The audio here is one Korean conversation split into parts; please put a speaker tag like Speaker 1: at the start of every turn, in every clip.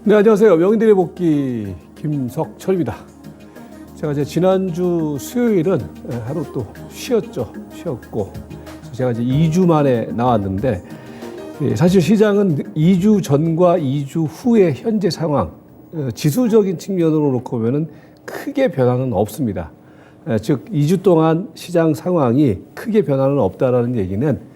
Speaker 1: 네, 안녕하세요. 명인들의 복귀 김석철입니다. 제가 이제 지난주 수요일은 하루 또 쉬었고, 제가 이제 2주 만에 나왔는데, 사실 시장은 2주 전과 2주 후의 현재 상황, 지수적인 측면으로 놓고 보면은 크게 변화는 없습니다. 즉, 2주 동안 시장 상황이 크게 변화는 없다라는 얘기는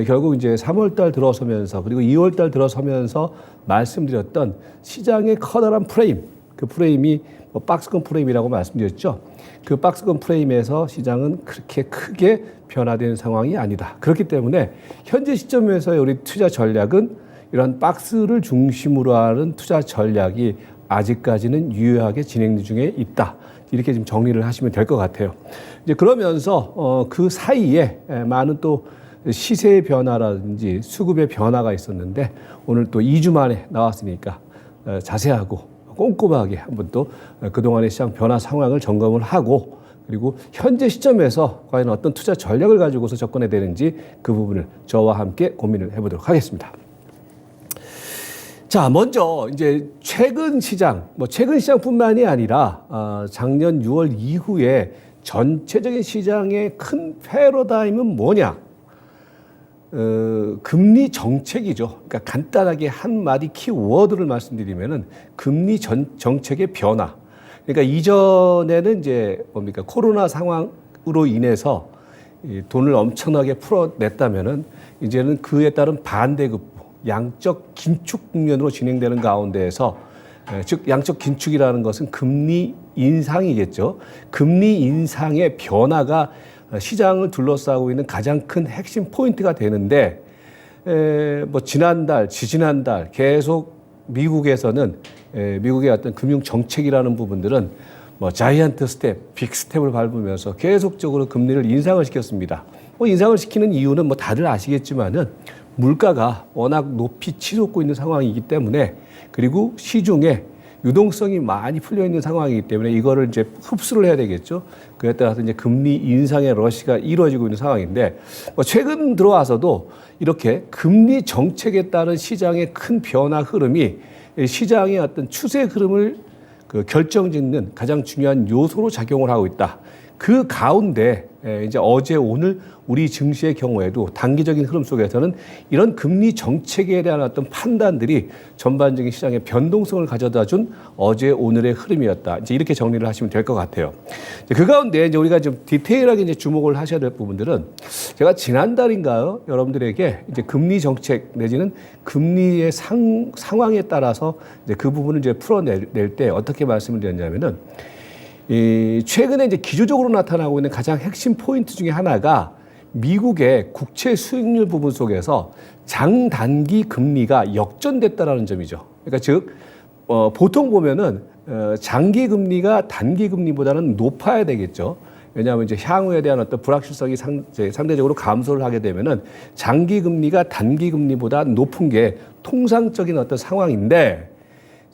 Speaker 1: 결국 이제 3월 달 들어서면서 그리고 2월 달 들어서면서 말씀드렸던 시장의 커다란 프레임, 그 프레임이 박스권 프레임이라고 말씀드렸죠. 그 박스권 프레임에서 시장은 그렇게 크게 변화되는 상황이 아니다. 그렇기 때문에 현재 시점에서의 우리 투자 전략은 이런 박스를 중심으로 하는 투자 전략이 아직까지는 유효하게 진행 중에 있다. 이렇게 좀 정리를 하시면 될 것 같아요. 이제 그러면서 그 사이에 많은 또 시세의 변화라든지 수급의 변화가 있었는데 오늘 또 2주 만에 나왔으니까 자세하고 꼼꼼하게 한번 또 그동안의 시장 변화 상황을 점검을 하고 그리고 현재 시점에서 과연 어떤 투자 전략을 가지고서 접근해야 되는지 그 부분을 저와 함께 고민을 해보도록 하겠습니다. 자, 먼저 이제 최근 시장뿐만이 아니라 작년 6월 이후에 전체적인 시장의 큰 패러다임은 뭐냐? 금리 정책이죠. 그러니까 간단하게 한 마디 키워드를 말씀드리면은 금리 정책의 변화. 그러니까 이전에는 이제 코로나 상황으로 인해서 돈을 엄청나게 풀어냈다면은 이제는 그에 따른 반대급 양적 긴축 국면으로 진행되는 가운데에서 즉 양적 긴축이라는 것은 금리 인상이겠죠. 금리 인상의 변화가 시장을 둘러싸고 있는 가장 큰 핵심 포인트가 되는데 지지난달 계속 미국에서는 미국의 어떤 금융 정책이라는 부분들은 자이언트 스텝, 빅 스텝을 밟으면서 계속적으로 금리를 인상을 시켰습니다. 인상을 시키는 이유는 다들 아시겠지만은 물가가 워낙 높이 치솟고 있는 상황이기 때문에 그리고 시중에 유동성이 많이 풀려 있는 상황이기 때문에 이거를 이제 흡수를 해야 되겠죠. 그에 따라서 이제 금리 인상의 러시가 이루어지고 있는 상황인데 최근 들어와서도 이렇게 금리 정책에 따른 시장의 큰 변화 흐름이 시장의 어떤 추세 흐름을 결정짓는 가장 중요한 요소로 작용을 하고 있다. 그 가운데 이제 어제 오늘 우리 증시의 경우에도 단기적인 흐름 속에서는 이런 금리 정책에 대한 어떤 판단들이 전반적인 시장의 변동성을 가져다 준 어제 오늘의 흐름이었다. 이제 이렇게 정리를 하시면 될 것 같아요. 그 가운데 이제 우리가 좀 디테일하게 이제 주목을 하셔야 될 부분들은 제가 지난달인가요? 여러분들에게 이제 금리 정책 내지는 금리의 상황에 따라서 이제 그 부분을 이제 풀어낼 때 어떻게 말씀을 드렸냐면은 최근에 이제 기조적으로 나타나고 있는 가장 핵심 포인트 중에 하나가 미국의 국채 수익률 부분 속에서 장단기 금리가 역전됐다라는 점이죠. 그러니까 즉 보통 보면은 장기 금리가 단기 금리보다는 높아야 되겠죠. 왜냐하면 이제 향후에 대한 어떤 불확실성이 상대적으로 감소를 하게 되면은 장기 금리가 단기 금리보다 높은 게 통상적인 어떤 상황인데.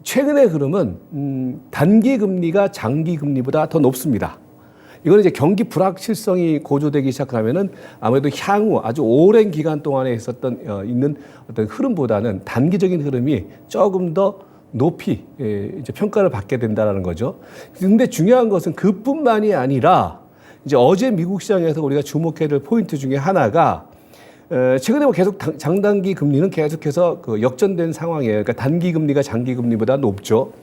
Speaker 1: 최근의 흐름은 단기 금리가 장기 금리보다 더 높습니다. 이거는 이제 경기 불확실성이 고조되기 시작하면은 아무래도 향후 아주 오랜 기간 동안에 있는 어떤 흐름보다는 단기적인 흐름이 조금 더 높이 이제 평가를 받게 된다라는 거죠. 근데 중요한 것은 그뿐만이 아니라 이제 어제 미국 시장에서 우리가 주목해야 될 포인트 중에 하나가 최근에 계속 장단기 금리는 계속해서 역전된 상황이에요. 그러니까 단기 금리가 장기 금리보다 높죠.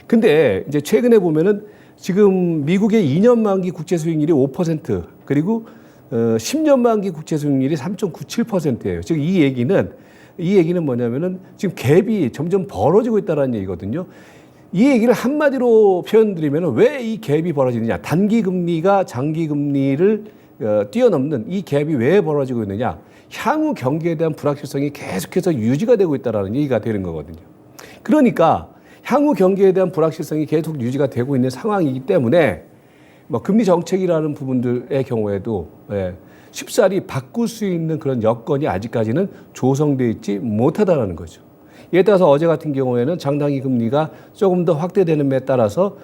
Speaker 1: 근데 이제 최근에 보면은 지금 미국의 2년 만기 국채 수익률이 5% 그리고 10년 만기 국채 수익률이 3.97%예요. 즉 이 얘기는 뭐냐면은 지금 갭이 점점 벌어지고 있다는 얘기거든요. 이 얘기를 한마디로 표현드리면 왜 이 갭이 벌어지느냐. 단기 금리가 장기 금리를 뛰어넘는 이 갭이 왜 벌어지고 있느냐. 향후 경기에 대한 불확실성이 계속해서 유지가 되고 있다는 얘기가 되는 거거든요. 그러니까 향후 경기에 대한 불확실성이 계속 유지가 되고 있는 상황이기 때문에 금리 정책이라는 부분들의 경우에도 쉽사리 바꿀 수 있는 그런 여건이 아직까지는 조성되어 있지 못하다는 거죠. 이에 따라서 어제 같은 경우에는 장단기 금리가 조금 더 확대되는 데 따라서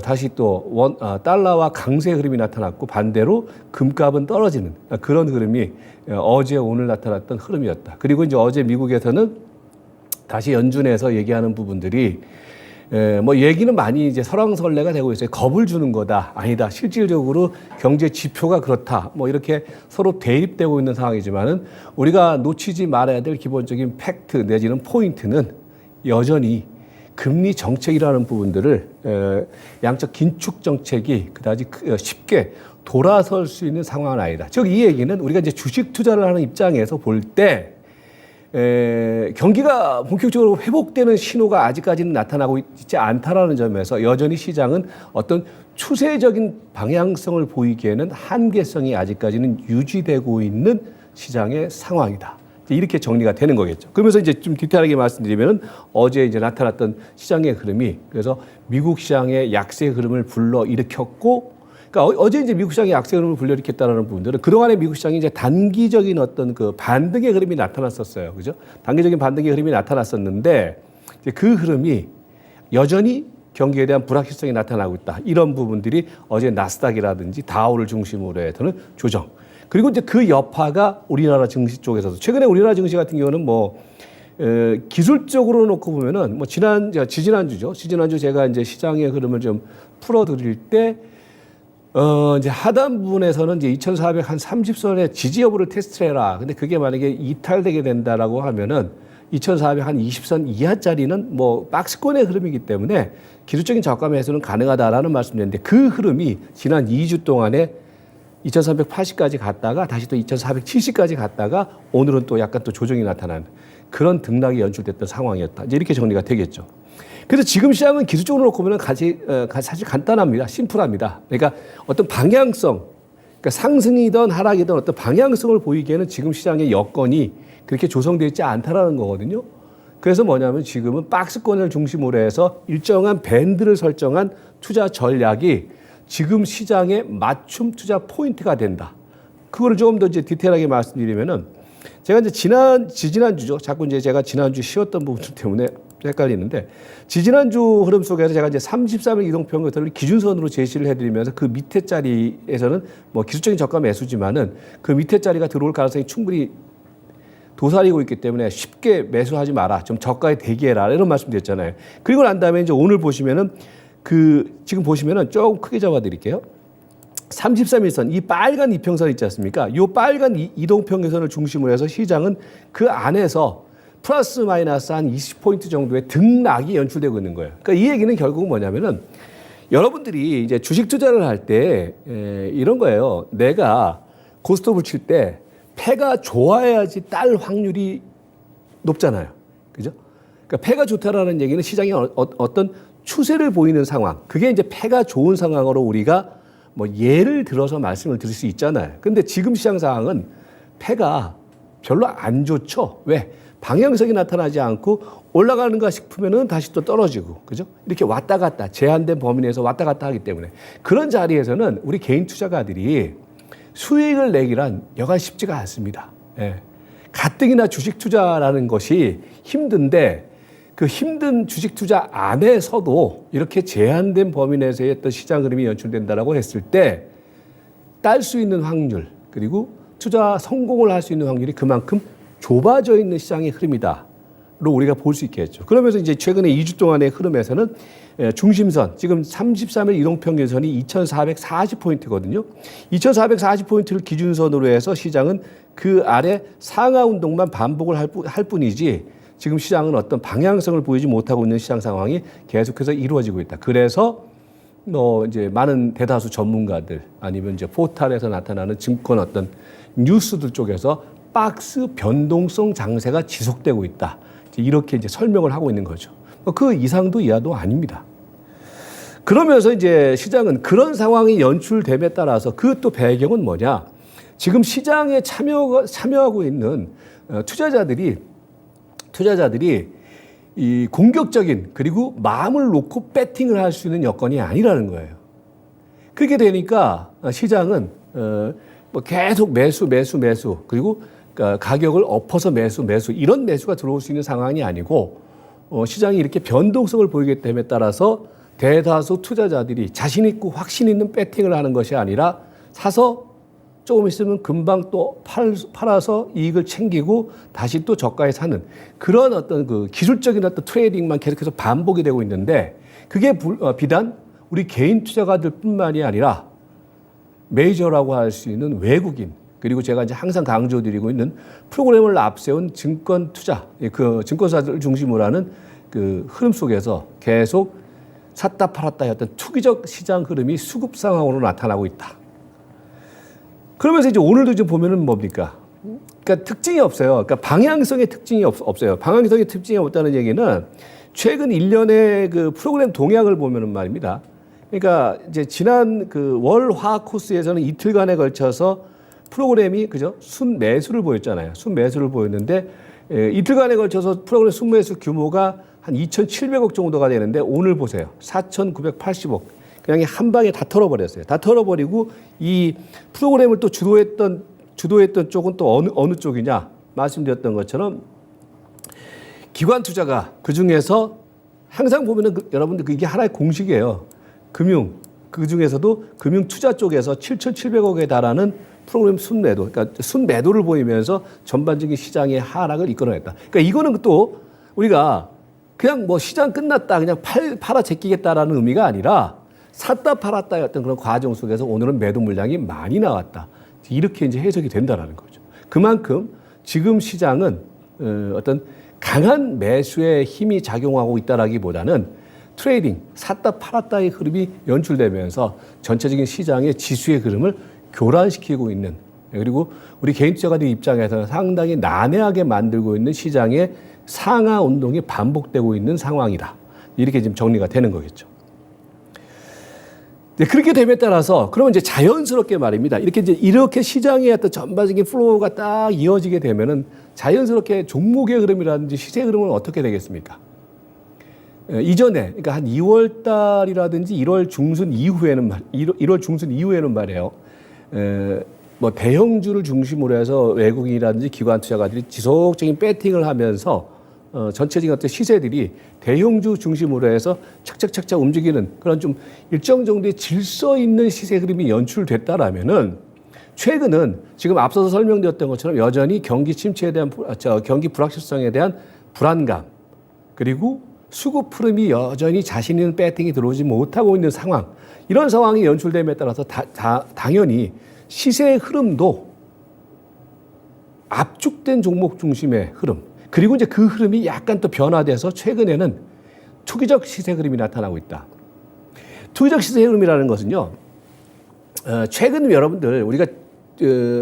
Speaker 1: 다시 또 달러와 강세 흐름이 나타났고 반대로 금값은 떨어지는 그런 흐름이 어제 오늘 나타났던 흐름이었다. 그리고 이제 어제 미국에서는 다시 연준에서 얘기하는 부분들이 뭐 얘기는 많이 이제 설왕설래가 되고 있어요. 겁을 주는 거다. 아니다. 실질적으로 경제 지표가 그렇다. 뭐 이렇게 서로 대립되고 있는 상황이지만은 우리가 놓치지 말아야 될 기본적인 팩트 내지는 포인트는 여전히 금리 정책이라는 부분들을 양적 긴축 정책이 그다지 쉽게 돌아설 수 있는 상황은 아니다. 즉 이 얘기는 우리가 이제 주식 투자를 하는 입장에서 볼 때 경기가 본격적으로 회복되는 신호가 아직까지는 나타나고 있지 않다라는 점에서 여전히 시장은 어떤 추세적인 방향성을 보이기에는 한계성이 아직까지는 유지되고 있는 시장의 상황이다. 이렇게 정리가 되는 거겠죠. 그러면서 이제 좀 디테일하게 말씀드리면 어제 이제 나타났던 시장의 흐름이 그래서 미국 시장의 약세 흐름을 불러 일으켰고 그러니까 어제 이제 미국 시장의 약세 흐름을 불러일으켰다는 부분들은 그동안에 미국 시장이 이제 단기적인 어떤 그 반등의 흐름이 나타났었어요. 그죠? 단기적인 반등의 흐름이 나타났었는데 이제 그 흐름이 여전히 경기에 대한 불확실성이 나타나고 있다. 이런 부분들이 어제 나스닥이라든지 다우를 중심으로 해서는 조정. 그리고 이제 그 여파가 우리나라 증시 쪽에서도 최근에 우리나라 증시 같은 경우는 뭐 기술적으로 놓고 보면은 뭐 지지난주죠. 지지난주 제가 이제 시장의 흐름을 좀 풀어드릴 때 이제 하단 부분에서는 이제 2,430선의 지지 여부를 테스트를 해라. 근데 그게 만약에 이탈되게 된다라고 하면은 2,420선 이하짜리는 뭐 박스권의 흐름이기 때문에 기술적인 저가 매수는 가능하다라는 말씀드렸는데 그 흐름이 지난 2주 동안에 2,380까지 갔다가 다시 또 2,470까지 갔다가 오늘은 또 약간 또 조정이 나타난 그런 등락이 연출됐던 상황이었다. 이제 이렇게 정리가 되겠죠. 그래서 지금 시장은 기술적으로 놓고 보면 사실 간단합니다. 심플합니다. 그러니까 어떤 방향성, 그러니까 상승이든 하락이든 어떤 방향성을 보이기에는 지금 시장의 여건이 그렇게 조성되어 있지 않다라는 거거든요. 그래서 뭐냐면 지금은 박스권을 중심으로 해서 일정한 밴드를 설정한 투자 전략이 지금 시장의 맞춤 투자 포인트가 된다. 그거를 조금 더 이제 디테일하게 말씀드리면은 제가 이제 지지난주죠. 자꾸 이제 제가 지난주 쉬었던 부분 때문에 헷갈리는데 지지난주 흐름 속에서 제가 이제 33일 이동평균선을 기준선으로 제시를 해드리면서 그 밑에 자리에서는 뭐 기술적인 저가 매수지만은 그 밑에 자리가 들어올 가능성이 충분히 도사리고 있기 때문에 쉽게 매수하지 마라. 좀 저가에 대기해라. 이런 말씀드렸잖아요. 그리고 난 다음에 이제 오늘 보시면은 지금 보시면은 조금 크게 잡아드릴게요. 33일선, 이 빨간 이평선 있지 않습니까? 이 빨간 이동평균선을 중심으로 해서 시장은 그 안에서 플러스 마이너스 한 20포인트 정도의 등락이 연출되고 있는 거예요. 그러니까 이 얘기는 결국은 뭐냐면은 여러분들이 이제 주식 투자를 할 때 이런 거예요. 내가 고스톱을 칠 때 패가 좋아야지 딸 확률이 높잖아요. 그죠? 그러니까 패가 좋다라는 얘기는 시장이 어떤 추세를 보이는 상황. 그게 이제 패가 좋은 상황으로 우리가 뭐 예를 들어서 말씀을 드릴 수 있잖아요. 근데 지금 시장 상황은 패가 별로 안 좋죠. 왜? 방향성이 나타나지 않고 올라가는가 싶으면은 다시 또 떨어지고, 그죠? 이렇게 왔다 갔다, 제한된 범위 내에서 왔다 갔다 하기 때문에 그런 자리에서는 우리 개인 투자가들이 수익을 내기란 여간 쉽지가 않습니다. 예. 가뜩이나 주식 투자라는 것이 힘든데 그 힘든 주식 투자 안에서도 이렇게 제한된 범위 내에서의 어떤 시장 흐름이 연출된다라고 했을 때 딸 수 있는 확률 그리고 투자 성공을 할 수 있는 확률이 그만큼 좁아져 있는 시장의 흐름이다로 우리가 볼 수 있겠죠. 그러면서 이제 최근에 2주 동안의 흐름에서는 중심선, 지금 33일 이동평균선이 2,440포인트거든요. 2,440포인트를 기준선으로 해서 시장은 그 아래 상하 운동만 반복을 할 뿐이지 지금 시장은 어떤 방향성을 보이지 못하고 있는 시장 상황이 계속해서 이루어지고 있다. 그래서 이제 많은 대다수 전문가들 아니면 이제 포털에서 나타나는 증권 어떤 뉴스들 쪽에서 박스 변동성 장세가 지속되고 있다. 이렇게 이제 설명을 하고 있는 거죠. 그 이상도 이하도 아닙니다. 그러면서 이제 시장은 그런 상황이 연출됨에 따라서 그 또 배경은 뭐냐? 지금 시장에 참여하고 있는 투자자들이 이 공격적인 그리고 마음을 놓고 배팅을 할 수 있는 여건이 아니라는 거예요. 그렇게 되니까 시장은 뭐 계속 매수 그리고 가격을 엎어서 매수 이런 매수가 들어올 수 있는 상황이 아니고 시장이 이렇게 변동성을 보이기 때문에 따라서 대다수 투자자들이 자신 있고 확신 있는 배팅을 하는 것이 아니라 사서 조금 있으면 금방 또 팔아서 이익을 챙기고 다시 또 저가에 사는 그런 어떤 그 기술적인 어떤 트레이딩만 계속해서 반복이 되고 있는데 그게 비단 우리 개인 투자가들뿐만이 아니라 메이저라고 할 수 있는 외국인 그리고 제가 이제 항상 강조드리고 있는 프로그램을 앞세운 증권 투자 그 증권사들을 중심으로 하는 그 흐름 속에서 계속 샀다 팔았다의 어떤 투기적 시장 흐름이 수급 상황으로 나타나고 있다. 그러면서 이제 오늘도 좀 보면은 뭡니까? 그러니까 특징이 없어요. 그러니까 방향성의 특징이 없어요. 방향성의 특징이 없다는 얘기는 최근 1년의 그 프로그램 동향을 보면은 말입니다. 그러니까 이제 지난 그 월, 화 코스에서는 이틀간에 걸쳐서 프로그램이 그죠? 순매수를 보였잖아요. 순매수를 보였는데 이틀간에 걸쳐서 프로그램 순매수 규모가 한 2,700억 정도가 되는데 오늘 보세요. 4,980억. 그냥 한 방에 다 털어버렸어요. 다 털어버리고 이 프로그램을 또 주도했던 쪽은 또 어느 쪽이냐 말씀드렸던 것처럼 기관 투자가 그 중에서 항상 보면은 여러분들 이게 하나의 공식이에요. 그 중에서도 금융 투자 쪽에서 7,700억에 달하는 프로그램 순매도, 그러니까 순매도를 보이면서 전반적인 시장의 하락을 이끌어냈다. 그러니까 이거는 또 우리가 그냥 뭐 시장 끝났다, 그냥 팔아 제끼겠다라는 의미가 아니라 샀다 팔았다의 어떤 그런 과정 속에서 오늘은 매도 물량이 많이 나왔다. 이렇게 이제 해석이 된다라는 거죠. 그만큼 지금 시장은 어떤 강한 매수의 힘이 작용하고 있다라기보다는 트레이딩, 샀다 팔았다의 흐름이 연출되면서 전체적인 시장의 지수의 흐름을 교란시키고 있는 그리고 우리 개인 투자가들 입장에서는 상당히 난해하게 만들고 있는 시장의 상하 운동이 반복되고 있는 상황이다. 이렇게 지금 정리가 되는 거겠죠. 네, 그렇게 됨에 따라서 그러면 이제 자연스럽게 말입니다. 이렇게 시장의 어떤 전반적인 플로우가 딱 이어지게 되면은 자연스럽게 종목의 흐름이라든지 시세 흐름은 어떻게 되겠습니까? 이전에 그러니까 한 2월 달이라든지 1월 중순 이후에는 말이에요. 뭐 대형주를 중심으로 해서 외국인이라든지 기관 투자가들이 지속적인 배팅을 하면서 전체적인 어떤 시세들이 대형주 중심으로 해서 착착착착 움직이는 그런 좀 일정 정도의 질서 있는 시세 흐름이 연출됐다라면은 최근은 지금 앞서서 설명드렸던 것처럼 여전히 경기 침체에 대한 경기 불확실성에 대한 불안감 그리고 수급 흐름이 여전히 자신 있는 배팅이 들어오지 못하고 있는 상황 이런 상황이 연출됨에 따라서 당연히 시세의 흐름도 압축된 종목 중심의 흐름 그리고 이제 그 흐름이 약간 또 변화돼서 최근에는 투기적 시세 흐름이 나타나고 있다. 투기적 시세 흐름이라는 것은요. 최근 여러분들 우리가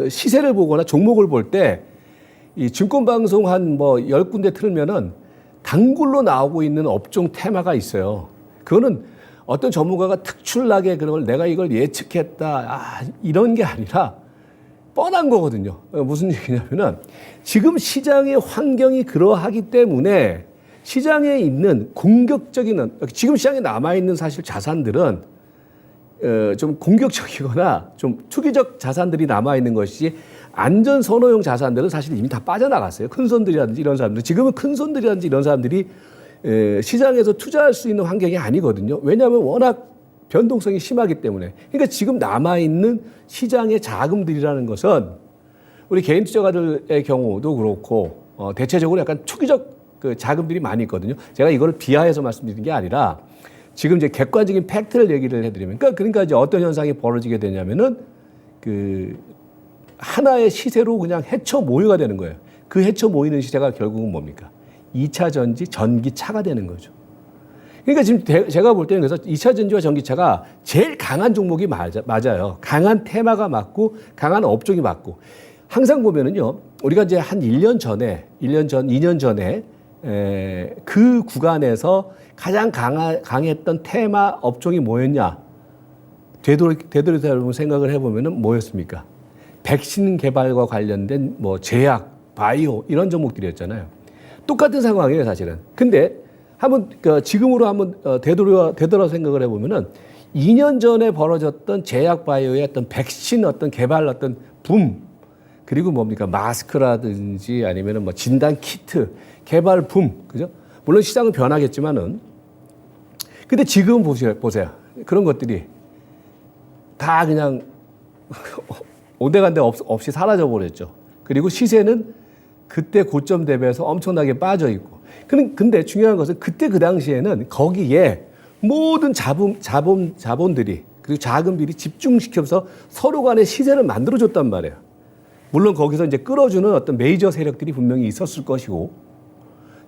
Speaker 1: 시세를 보거나 종목을 볼 때 이 증권방송 한 뭐 10군데 틀면은 단골로 나오고 있는 업종 테마가 있어요. 그거는 어떤 전문가가 특출나게 그런 걸 내가 이걸 예측했다. 이런 게 아니라 뻔한 거거든요. 무슨 얘기냐면은 지금 시장의 환경이 그러하기 때문에 시장에 있는 공격적인 지금 시장에 남아있는 사실 자산들은 좀 공격적이거나 좀 투기적 자산들이 남아있는 것이 안전 선호용 자산들은 사실 이미 다 빠져나갔어요. 큰 손들이라든지 이런 사람들. 지금은 큰 손들이라든지 이런 사람들이 시장에서 투자할 수 있는 환경이 아니거든요. 왜냐하면 워낙 변동성이 심하기 때문에. 그러니까 지금 남아있는 시장의 자금들이라는 것은 우리 개인 투자가들의 경우도 그렇고 대체적으로 약간 투기적 그 자금들이 많이 있거든요. 제가 이걸 비하해서 말씀드리는 게 아니라 지금 이제 객관적인 팩트를 얘기를 해드리면 그러니까 이제 어떤 현상이 벌어지게 되냐면은 그 하나의 시세로 그냥 헤쳐 모여가 되는 거예요. 그 헤쳐 모이는 시세가 결국은 뭡니까? 2차 전지, 전기차가 되는 거죠. 그러니까 지금 제가 볼 때는 그래서 2차 전지와 전기차가 제일 강한 종목이 맞아요. 강한 테마가 맞고 강한 업종이 맞고 항상 보면은요. 우리가 이제 한 2년 전에 그 구간에서 가장 강했던 테마 업종이 뭐였냐? 되돌이켜 생각을 해보면은 뭐였습니까? 백신 개발과 관련된 뭐 제약, 바이오 이런 종목들이었잖아요. 똑같은 상황이에요, 사실은. 근데 한번 지금으로 한번 되돌아 생각을 해보면은 2년 전에 벌어졌던 제약 바이오의 어떤 백신 어떤 개발 어떤 붐 그리고 뭡니까 마스크라든지 아니면은 뭐 진단 키트 개발 붐 그죠? 물론 시장은 변하겠지만은 근데 지금 보세요. 그런 것들이 다 그냥 온데간데 없이 사라져 버렸죠. 그리고 시세는 그때 고점 대비해서 엄청나게 빠져 있고. 근데 중요한 것은 그때 그 당시에는 거기에 모든 자본들이 그리고 자금들이 집중시켜서 서로 간의 시세를 만들어줬단 말이에요. 물론 거기서 이제 끌어주는 어떤 메이저 세력들이 분명히 있었을 것이고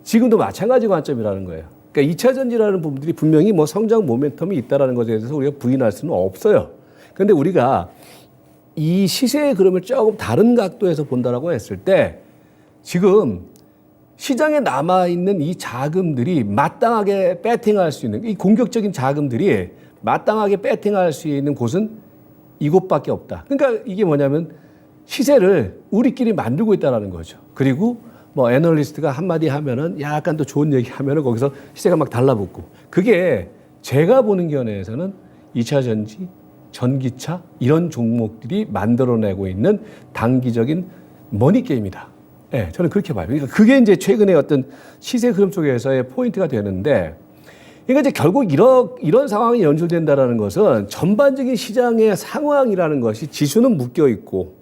Speaker 1: 지금도 마찬가지 관점이라는 거예요. 그러니까 2차 전지라는 부분들이 분명히 뭐 성장 모멘텀이 있다라는 것에 대해서 우리가 부인할 수는 없어요. 그런데 우리가 이 시세의 흐름을 조금 다른 각도에서 본다라고 했을 때 지금 시장에 남아있는 이 자금들이 마땅하게 배팅할 수 있는 이 공격적인 자금들이 마땅하게 배팅할 수 있는 곳은 이곳밖에 없다. 그러니까 이게 뭐냐면 시세를 우리끼리 만들고 있다는 거죠. 그리고 뭐 애널리스트가 한마디 하면은 약간 또 좋은 얘기 하면은 거기서 시세가 막 달라붙고 그게 제가 보는 견해에서는 2차 전지, 전기차 이런 종목들이 만들어내고 있는 단기적인 머니 게임이다. 네, 저는 그렇게 봐요. 그러니까 그게 이제 최근에 어떤 시세 흐름 속에서의 포인트가 되는데 그러니까 이제 결국 이런 상황이 연출된다라는 것은 전반적인 시장의 상황이라는 것이 지수는 묶여 있고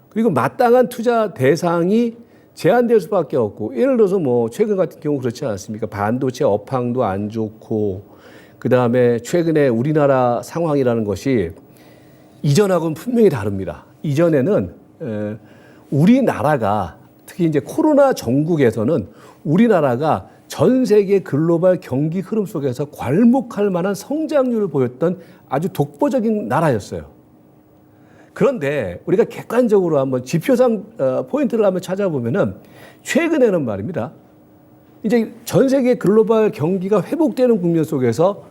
Speaker 1: 그리고 마땅한 투자 대상이 제한될 수밖에 없고 예를 들어서 뭐 최근 같은 경우 그렇지 않습니까? 반도체 업황도 안 좋고 그다음에 최근에 우리나라 상황이라는 것이 이전하고는 분명히 다릅니다. 이전에는 우리나라가 특히 이제 코로나 전국에서는 우리나라가 전 세계 글로벌 경기 흐름 속에서 괄목할 만한 성장률을 보였던 아주 독보적인 나라였어요. 그런데 우리가 객관적으로 한번 지표상 포인트를 한번 찾아보면은 최근에는 말입니다. 이제 전 세계 글로벌 경기가 회복되는 국면 속에서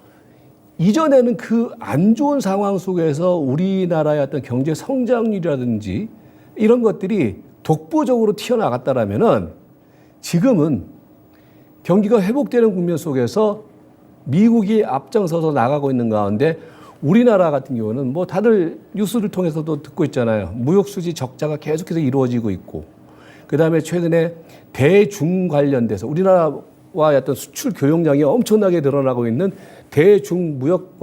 Speaker 1: 이전에는 그 안 좋은 상황 속에서 우리나라의 어떤 경제 성장률이라든지 이런 것들이 독보적으로 튀어나갔다라면은 지금은 경기가 회복되는 국면 속에서 미국이 앞장서서 나가고 있는 가운데 우리나라 같은 경우는 뭐 다들 뉴스를 통해서도 듣고 있잖아요. 무역수지 적자가 계속해서 이루어지고 있고 그다음에 최근에 대중 관련돼서 우리나라와의 어떤 수출 교역량이 엄청나게 늘어나고 있는 대중 무역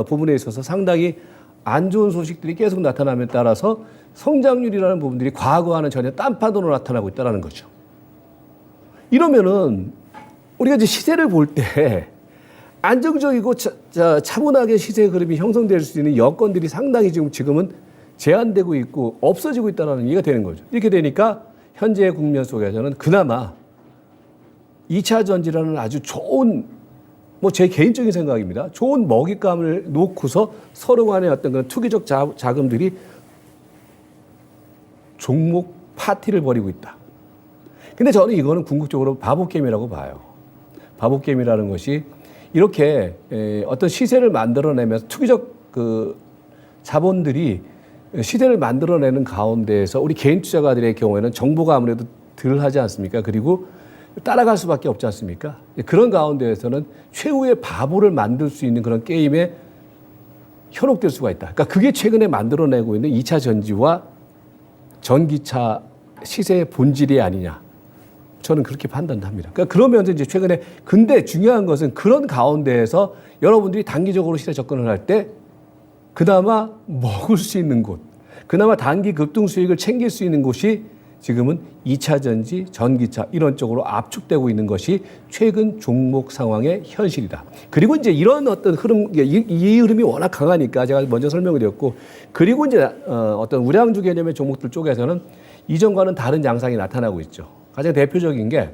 Speaker 1: 부분에 있어서 상당히 안 좋은 소식들이 계속 나타남에 따라서 성장률이라는 부분들이 과거와는 전혀 딴판으로 나타나고 있다는 거죠. 이러면은 우리가 이제 시세를 볼 때 안정적이고 차분하게 시세 흐름이 형성될 수 있는 여건들이 상당히 지금은 제한되고 있고 없어지고 있다는 얘기가 되는 거죠. 이렇게 되니까 현재의 국면 속에서는 그나마 2차 전지라는 아주 좋은 뭐 제 개인적인 생각입니다. 좋은 먹잇감을 놓고서 서로 간의 어떤 그런 투기적 자금들이 종목 파티를 벌이고 있다. 근데 저는 이거는 궁극적으로 바보게임이라고 봐요. 바보게임이라는 것이 이렇게 어떤 시세를 만들어내면서 투기적 그 자본들이 시세를 만들어내는 가운데에서 우리 개인 투자가들의 경우에는 정보가 아무래도 덜 하지 않습니까? 그리고 따라갈 수밖에 없지 않습니까? 그런 가운데에서는 최후의 바보를 만들 수 있는 그런 게임에 현혹될 수가 있다. 그러니까 그게 최근에 만들어내고 있는 2차 전지와 전기차 시세의 본질이 아니냐. 저는 그렇게 판단합니다. 그러니까 그러면서 이제 최근에 근데 중요한 것은 그런 가운데에서 여러분들이 단기적으로 시세 접근을 할 때 그나마 먹을 수 있는 곳, 그나마 단기 급등 수익을 챙길 수 있는 곳이 지금은 2차 전지, 전기차 이런 쪽으로 압축되고 있는 것이 최근 종목 상황의 현실이다. 그리고 이제 이런 어떤 흐름, 이 흐름이 워낙 강하니까 제가 먼저 설명을 드렸고, 그리고 이제 어떤 우량주 개념의 종목들 쪽에서는 이전과는 다른 양상이 나타나고 있죠. 가장 대표적인 게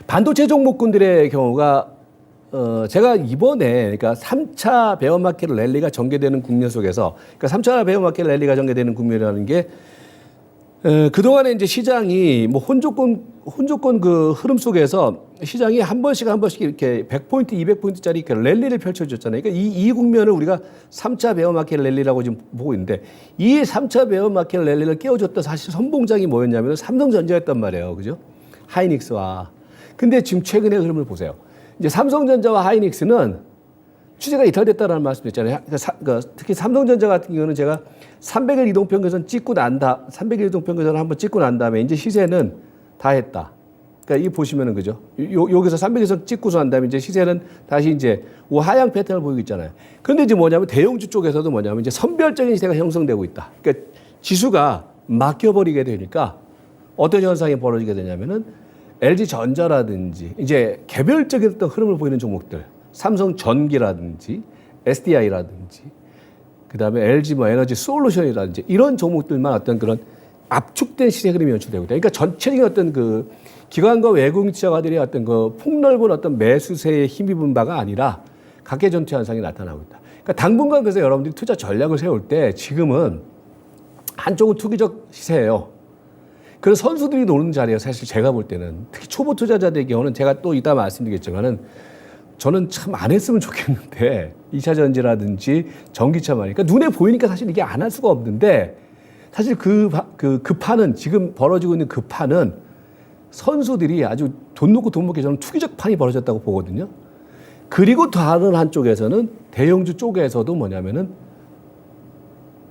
Speaker 1: 반도체 종목군들의 경우가 제가 이번에 그러니까 3차 베어마켓 랠리가 전개되는 국면 속에서 그러니까 3차 베어마켓 랠리가 전개되는 국면이라는 게 그동안에 이제 시장이 뭐 혼조권 그 흐름 속에서 시장이 한 번씩 이렇게 100포인트, 200포인트짜리 이렇게 랠리를 펼쳐줬잖아요. 그러니까 이 국면을 우리가 3차 베어마켓 랠리라고 지금 보고 있는데 이 3차 베어마켓 랠리를 깨워줬던 사실 선봉장이 뭐였냐면 삼성전자였단 말이에요. 그죠? 하이닉스와. 근데 지금 최근의 흐름을 보세요. 이제 삼성전자와 하이닉스는 추세가 이탈됐다라는 말씀드렸잖아요. 그러니까 특히 삼성전자 같은 경우는 제가 300일 이동평균선 찍고 난다. 300일 이동평균선을 한번 찍고 난 다음에 이제 시세는 다 했다. 그러니까 이 보시면은 그죠? 여기서 300일선 찍고서 난 다음에 이제 시세는 다시 이제 하향 패턴을 보이고 있잖아요. 그런데 이제 뭐냐면 대형주 쪽에서도 뭐냐면 이제 선별적인 시대가 형성되고 있다. 그러니까 지수가 막혀버리게 되니까 어떤 현상이 벌어지게 되냐면은 LG전자라든지 이제 개별적인 어떤 흐름을 보이는 종목들, 삼성전기라든지 SDI라든지 그다음에 LG 뭐 에너지 솔루션이라든지 이런 종목들만 어떤 그런 압축된 시세 흐름이 연출되고 있다. 그러니까 전체적인 어떤 그 기관과 외국인 투자가들이 어떤 그 폭넓은 어떤 매수세에 힘입은 바가 아니라 각계 전투 현상이 나타나고 있다. 그러니까 당분간 그래서 여러분들이 투자 전략을 세울 때 지금은 한쪽은 투기적 시세예요. 그래서 선수들이 노는 자리예요. 사실 제가 볼 때는 특히 초보 투자자들의 경우는 제가 또 이따 말씀드리겠지만은 저는 참 안 했으면 좋겠는데 2차 전지라든지 전기차만 그러니까 눈에 보이니까 사실 이게 안 할 수가 없는데 사실 그 판은 지금 벌어지고 있는 그 판은 선수들이 아주 돈 놓고 돈 먹기 저는 투기적 판이 벌어졌다고 보거든요. 그리고 다른 한쪽에서는 대형주 쪽에서도 뭐냐면은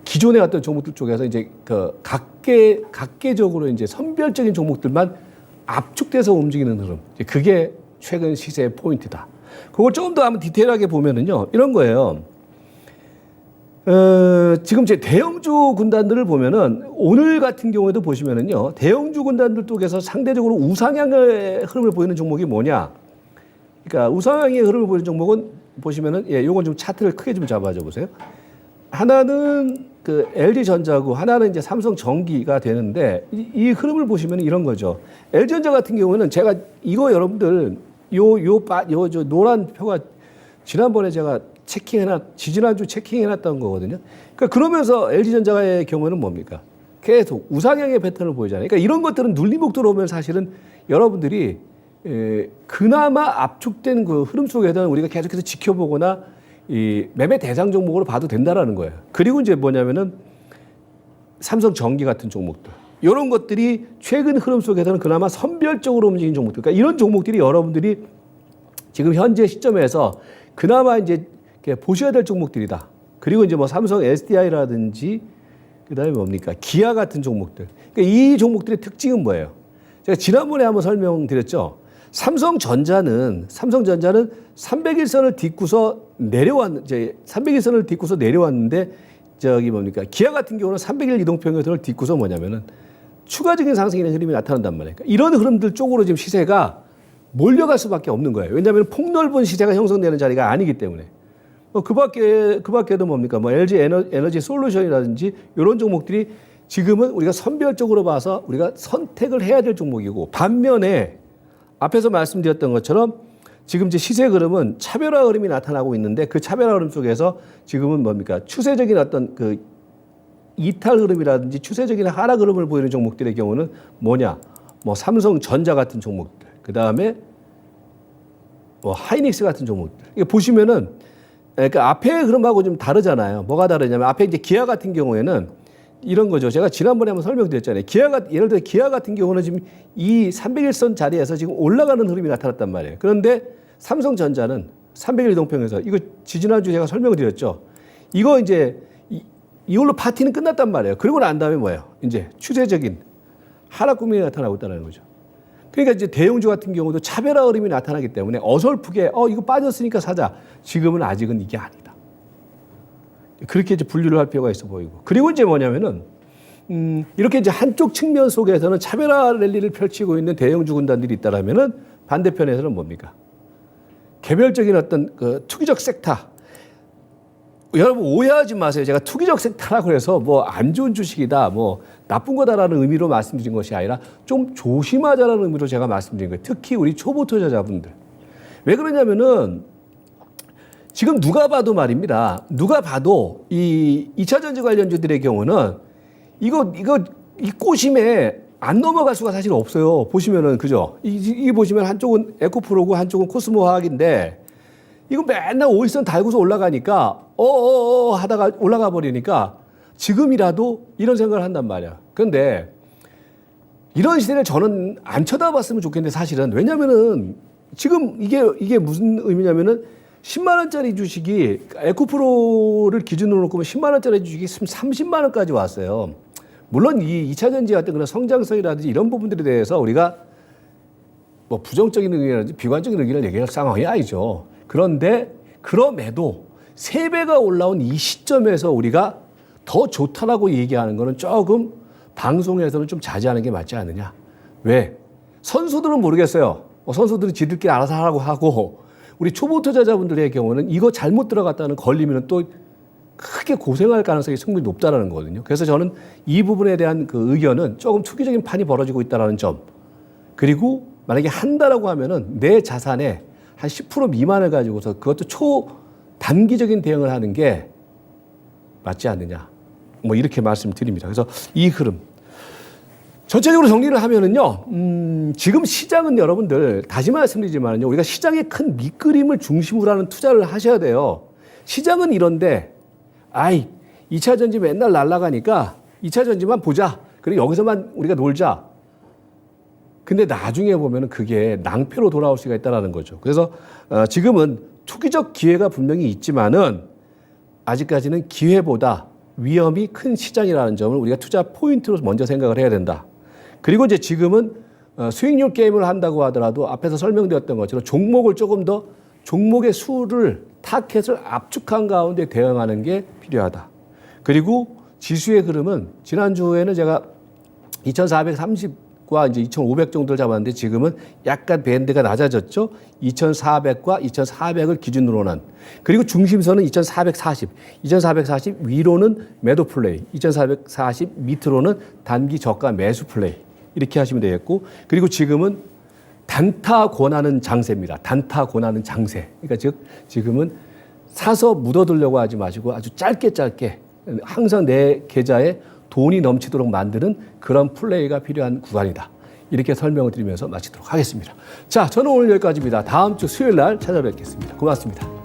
Speaker 1: 기존의 어떤 종목들 쪽에서 이제 그 각계적으로 이제 선별적인 종목들만 압축돼서 움직이는 흐름. 그게 최근 시세의 포인트다. 그걸 조금 더 한번 디테일하게 보면은요, 이런 거예요. 지금 제 대형주 군단들을 보면은 오늘 같은 경우에도 보시면은요, 대형주 군단들 쪽에서 상대적으로 우상향의 흐름을 보이는 종목이 뭐냐? 그러니까 우상향의 흐름을 보이는 종목은 보시면은 예, 요건 좀 차트를 크게 좀 잡아줘 보세요. 하나는 그 LG전자고 하나는 이제 삼성전기가 되는데 이 흐름을 보시면 이런 거죠. LG전자 같은 경우는 제가 이거 여러분들 저 노란 표가 지난번에 제가 지지난주 체킹해놨던 거거든요. 그러니까 그러면서 LG전자의 경우는 뭡니까? 계속 우상향의 패턴을 보이잖아요. 그러니까 이런 것들은 눌림목 들어오면 사실은 여러분들이 그나마 압축된 그 흐름 속에서는 우리가 계속해서 지켜보거나 이 매매 대상 종목으로 봐도 된다라는 거예요. 그리고 이제 뭐냐면은 삼성전기 같은 종목들. 이런 것들이 최근 흐름 속에서는 그나마 선별적으로 움직이는 종목들. 그러니까 이런 종목들이 여러분들이 지금 현재 시점에서 그나마 이제 보셔야 될 종목들이다. 그리고 이제 뭐 삼성 SDI라든지 그다음에 뭡니까? 기아 같은 종목들. 그러니까 이 종목들의 특징은 뭐예요? 제가 지난번에 한번 설명드렸죠. 삼성전자는 300일선을 딛고서 내려왔는데 저기 뭡니까? 기아 같은 경우는 300일 이동평균선을 딛고서 뭐냐면은 추가적인 상승이라는 흐름이 나타난단 말이에요. 그러니까 이런 흐름들 쪽으로 지금 시세가 몰려갈 수밖에 없는 거예요. 왜냐하면 폭넓은 시세가 형성되는 자리가 아니기 때문에. 그 밖에도 뭡니까? 뭐 LG 에너지 솔루션이라든지 이런 종목들이 지금은 우리가 선별적으로 봐서 우리가 선택을 해야 될 종목이고 반면에 앞에서 말씀드렸던 것처럼 지금 이제 시세 흐름은 차별화 흐름이 나타나고 있는데 그 차별화 흐름 속에서 지금은 뭡니까? 추세적인 어떤 그 이탈 흐름이라든지 추세적인 하락 흐름을 보이는 종목들의 경우는 뭐냐? 뭐 삼성전자 같은 종목들, 그 다음에 뭐 하이닉스 같은 종목들. 이게 보시면은 그러니까 앞에 흐름하고 좀 다르잖아요. 뭐가 다르냐면 앞에 이제 기아 같은 경우에는 이런 거죠. 제가 지난번에 한번 설명드렸잖아요. 예를 들어 기아 같은 경우는 지금 이 300일선 자리에서 지금 올라가는 흐름이 나타났단 말이에요. 그런데 삼성전자는 300일 이동평에서 이거 지지난주에 제가 설명을 드렸죠. 이거 이제 이걸로 파티는 끝났단 말이에요. 그리고 난 다음에 뭐예요? 이제 추세적인 하락 국면이 나타나고 있다는 거죠. 그러니까 이제 대형주 같은 경우도 차별화 흐름이 나타나기 때문에 어설프게 이거 빠졌으니까 사자. 지금은 아직은 이게 아니다. 그렇게 이제 분류를 할 필요가 있어 보이고. 그리고 이제 뭐냐면은, 이렇게 이제 한쪽 측면 속에서는 차별화 랠리를 펼치고 있는 대형주 군단들이 있다라면은 반대편에서는 뭡니까? 개별적인 어떤 그 투기적 섹터. 여러분 오해하지 마세요. 제가 투기적 섹터라고 해서 뭐 안 좋은 주식이다, 뭐 나쁜 거다라는 의미로 말씀드린 것이 아니라 좀 조심하자라는 의미로 제가 말씀드린 거예요. 특히 우리 초보 투자자분들. 왜 그러냐면은 지금 누가 봐도 말입니다. 누가 봐도 이 2차 전지 관련주들의 경우는 이 꼬심에 안 넘어갈 수가 사실 없어요. 보시면은 그죠? 이 보시면 한쪽은 에코프로고 한쪽은 코스모 화학인데 이거 맨날 5일선 달고서 올라가니까 하다가 올라가 버리니까 지금이라도 이런 생각을 한단 말이야. 그런데 이런 시대를 저는 안 쳐다봤으면 좋겠는데 사실은 왜냐면은 지금 이게 무슨 의미냐면은 10만 원짜리 주식이 에코프로를 기준으로 놓고 보면 10만 원짜리 주식이 30만 원까지 왔어요. 물론 이 2차 전지 같은 그런 성장성이라든지 이런 부분들에 대해서 우리가 뭐 부정적인 의견이라든지 비관적인 의견을 얘기할 상황이 아니죠. 그런데 그럼에도 3배가 올라온 이 시점에서 우리가 더 좋다라고 얘기하는 거는 조금 방송에서는 좀 자제하는 게 맞지 않느냐. 왜? 선수들은 모르겠어요. 선수들은 지들끼리 알아서 하라고 하고 우리 초보 투자자분들의 경우는 이거 잘못 들어갔다는 걸리면 또 크게 고생할 가능성이 충분히 높다는 거거든요. 그래서 저는 이 부분에 대한 그 의견은 조금 투기적인 판이 벌어지고 있다는 점. 그리고 만약에 한다라고 하면은 내 자산의 한 10% 미만을 가지고서 그것도 초단기적인 대응을 하는 게 맞지 않느냐. 뭐 이렇게 말씀드립니다. 그래서 이 흐름. 전체적으로 정리를 하면은요, 지금 시장은 여러분들, 다시 말씀드리지만요, 우리가 시장의 큰 밑그림을 중심으로 하는 투자를 하셔야 돼요. 시장은 이런데, 2차 전지 맨날 날아가니까 2차 전지만 보자. 그리고 여기서만 우리가 놀자. 근데 나중에 보면은 그게 낭패로 돌아올 수가 있다는 거죠. 그래서 지금은 투기적 기회가 분명히 있지만은 아직까지는 기회보다 위험이 큰 시장이라는 점을 우리가 투자 포인트로 먼저 생각을 해야 된다. 그리고 이제 지금은 수익률 게임을 한다고 하더라도 앞에서 설명드렸던 것처럼 종목을 조금 더 종목의 수를 타켓을 압축한 가운데 대응하는 게 필요하다. 그리고 지수의 흐름은 지난주에는 제가 2430과 이제 2500 정도를 잡았는데 지금은 약간 밴드가 낮아졌죠. 2400과 2400을 기준으로는. 그리고 중심선은 2440. 2440 위로는 매도 플레이. 2440 밑으로는 단기 저가 매수 플레이. 이렇게 하시면 되겠고. 그리고 지금은 단타 권하는 장세입니다. 단타 권하는 장세. 그러니까 지금은 사서 묻어두려고 하지 마시고 아주 짧게 항상 내 계좌에 돈이 넘치도록 만드는 그런 플레이가 필요한 구간이다. 이렇게 설명을 드리면서 마치도록 하겠습니다. 자, 저는 오늘 여기까지입니다. 다음 주 수요일 날 찾아뵙겠습니다. 고맙습니다.